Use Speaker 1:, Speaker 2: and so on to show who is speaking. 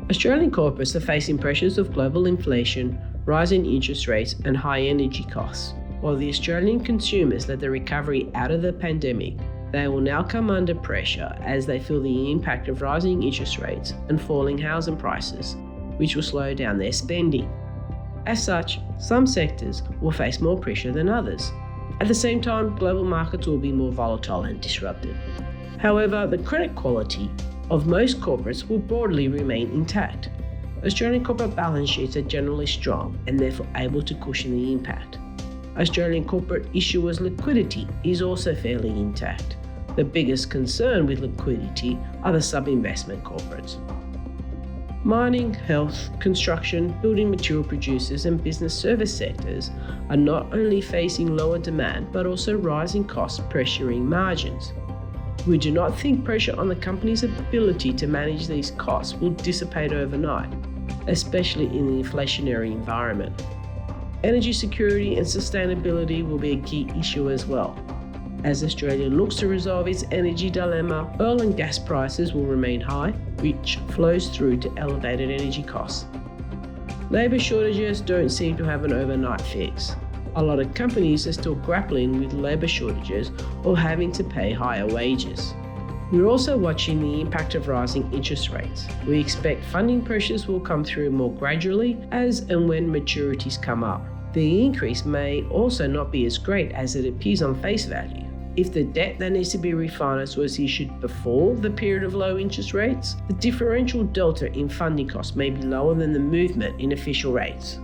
Speaker 1: Australian corporates are facing pressures of global inflation, rising interest rates, and high energy costs. While the Australian consumers led the recovery out of the pandemic, they will now come under pressure as they feel the impact of rising interest rates and falling housing prices, which will slow down their spending. As such, some sectors will face more pressure than others. At the same time, global markets will be more volatile and disrupted. However, the credit quality of most corporates will broadly remain intact. Australian corporate balance sheets are generally strong and therefore able to cushion the impact. Australian corporate issuers' liquidity is also fairly intact. The biggest concern with liquidity are the sub-investment corporates. Mining, health, construction, building material producers and business service sectors are not only facing lower demand but also rising costs pressuring margins. We do not think pressure on the company's ability to manage these costs will dissipate overnight, especially in the inflationary environment. Energy security and sustainability will be a key issue as well. As Australia looks to resolve its energy dilemma, oil and gas prices will remain high, which flows through to elevated energy costs. Labour shortages don't seem to have an overnight fix. A lot of companies are still grappling with labour shortages or having to pay higher wages. We're also watching the impact of rising interest rates. We expect funding pressures will come through more gradually as and when maturities come up. The increase may also not be as great as it appears on face value. If the debt that needs to be refinanced was issued before the period of low interest rates, the differential delta in funding costs may be lower than the movement in official rates.